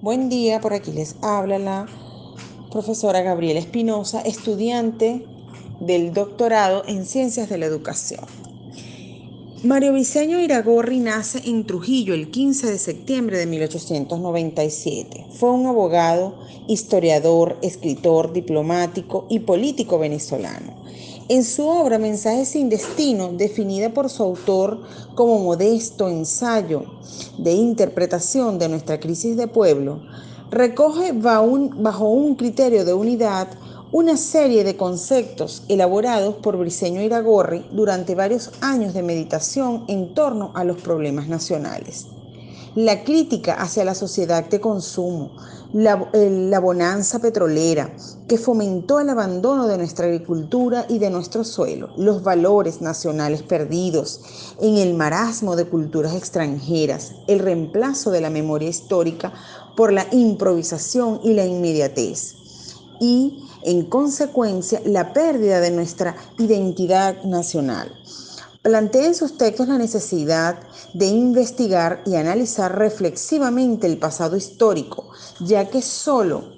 Buen día, por aquí les habla la profesora Gabriela Espinosa, estudiante del doctorado en Ciencias de la Educación. Mario Briceño Iragorri nace en Trujillo el 15 de septiembre de 1897. Fue un abogado, historiador, escritor, diplomático y político venezolano. En su obra Mensajes sin destino, definida por su autor como modesto ensayo de interpretación de nuestra crisis de pueblo, recoge bajo un criterio de unidad una serie de conceptos elaborados por Briceño Iragorri durante varios años de meditación en torno a los problemas nacionales. La crítica hacia la sociedad de consumo, la bonanza petrolera que fomentó el abandono de nuestra agricultura y de nuestro suelo, los valores nacionales perdidos en el marasmo de culturas extranjeras, el reemplazo de la memoria histórica por la improvisación y la inmediatez, y en consecuencia la pérdida de nuestra identidad nacional. Plantea en sus textos la necesidad de investigar y analizar reflexivamente el pasado histórico, ya que solo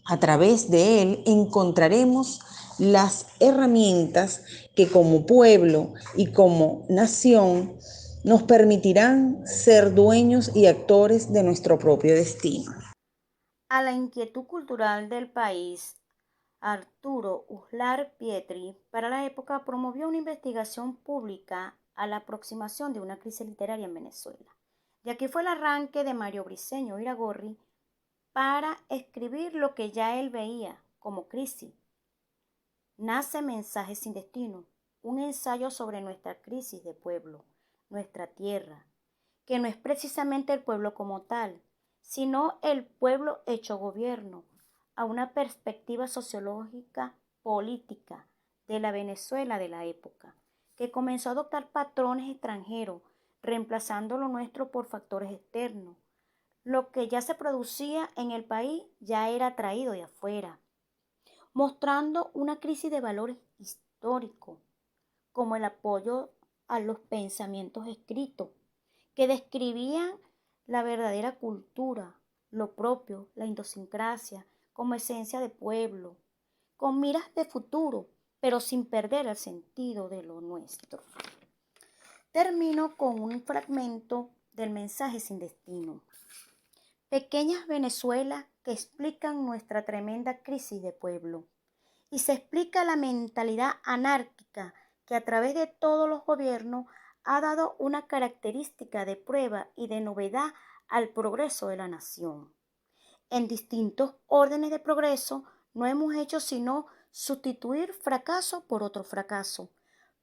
a través de él encontraremos las herramientas que como pueblo y como nación nos permitirán ser dueños y actores de nuestro propio destino. A la inquietud cultural del país, Arturo Uslar Pietri para la época promovió una investigación pública a la aproximación de una crisis literaria en Venezuela. De aquí fue el arranque de Mario Briceño Iragorri para escribir lo que ya él veía como crisis. Nace Mensajes sin destino, un ensayo sobre nuestra crisis de pueblo, nuestra tierra, que no es precisamente el pueblo como tal, sino el pueblo hecho gobierno, a una perspectiva sociológica, política de la Venezuela de la época, que comenzó a adoptar patrones extranjeros, reemplazando lo nuestro por factores externos. Lo que ya se producía en el país ya era traído de afuera, mostrando una crisis de valores históricos, como el apoyo a los pensamientos escritos, que describían la verdadera cultura, lo propio, la idiosincrasia, como esencia de pueblo, con miras de futuro, pero sin perder el sentido de lo nuestro. Termino con un fragmento del Mensaje sin destino. Pequeñas Venezuelas que explican nuestra tremenda crisis de pueblo. Y se explica la mentalidad anárquica que a través de todos los gobiernos ha dado una característica de prueba y de novedad al progreso de la nación. En distintos órdenes de progreso no hemos hecho sino sustituir fracaso por otro fracaso,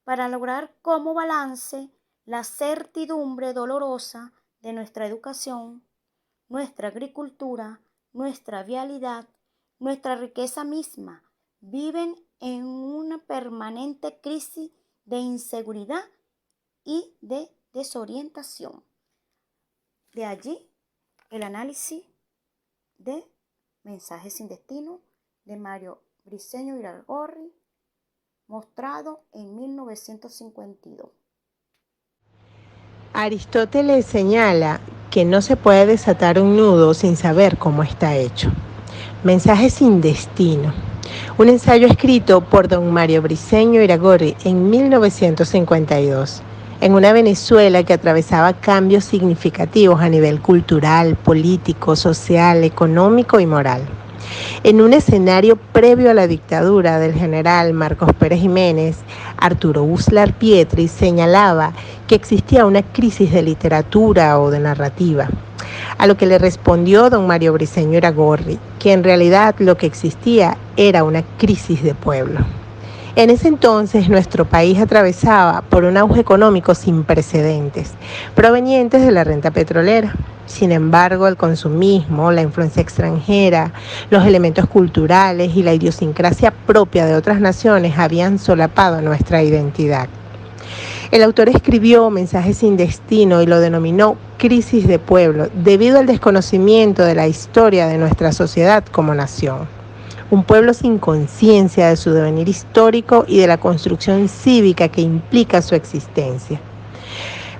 para lograr como balance la certidumbre dolorosa de nuestra educación, nuestra agricultura, nuestra vialidad, nuestra riqueza misma, viven en una permanente crisis de inseguridad y de desorientación. De allí el análisis de Mensajes sin destino de Mario Briceño Iragorri, mostrado en 1952. Aristóteles señala que no se puede desatar un nudo sin saber cómo está hecho. Mensajes sin destino. Un ensayo escrito por don Mario Briceño Iragorri en 1952, en una Venezuela que atravesaba cambios significativos a nivel cultural, político, social, económico y moral. En un escenario previo a la dictadura del general Marcos Pérez Jiménez, Arturo Uslar Pietri señalaba que existía una crisis de literatura o de narrativa, a lo que le respondió don Mario Briceño Iragorri, que en realidad lo que existía era una crisis de pueblo. En ese entonces nuestro país atravesaba por un auge económico sin precedentes, provenientes de la renta petrolera. Sin embargo, el consumismo, la influencia extranjera, los elementos culturales y la idiosincrasia propia de otras naciones habían solapado nuestra identidad. El autor escribió Mensajes sin destino y lo denominó crisis de pueblo debido al desconocimiento de la historia de nuestra sociedad como nación. Un pueblo sin conciencia de su devenir histórico y de la construcción cívica que implica su existencia.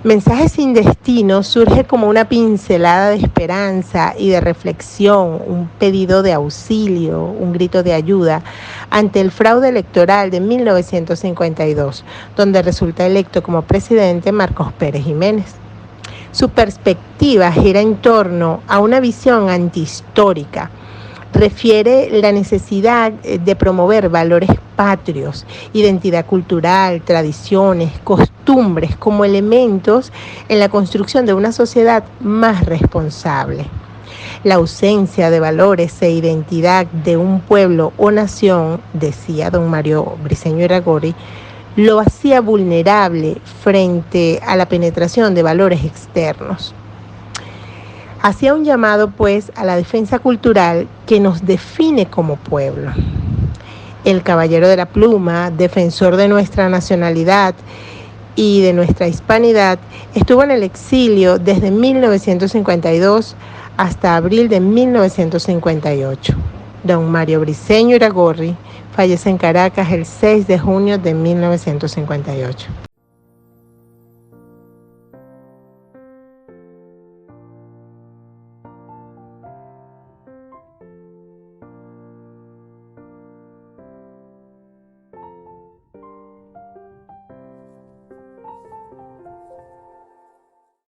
Mensajes sin destino surge como una pincelada de esperanza y de reflexión, un pedido de auxilio, un grito de ayuda ante el fraude electoral de 1952, donde resulta electo como presidente Marcos Pérez Jiménez. Su perspectiva gira en torno a una visión antihistórica. Refiere la necesidad de promover valores patrios, identidad cultural, tradiciones, costumbres como elementos en la construcción de una sociedad más responsable. La ausencia de valores e identidad de un pueblo o nación, decía don Mario Briceño Iragorri, lo hacía vulnerable frente a la penetración de valores externos. Hacía un llamado, pues, a la defensa cultural que nos define como pueblo. El caballero de la pluma, defensor de nuestra nacionalidad y de nuestra hispanidad, estuvo en el exilio desde 1952 hasta abril de 1958. Don Mario Briceño Iragorri fallece en Caracas el 6 de junio de 1958.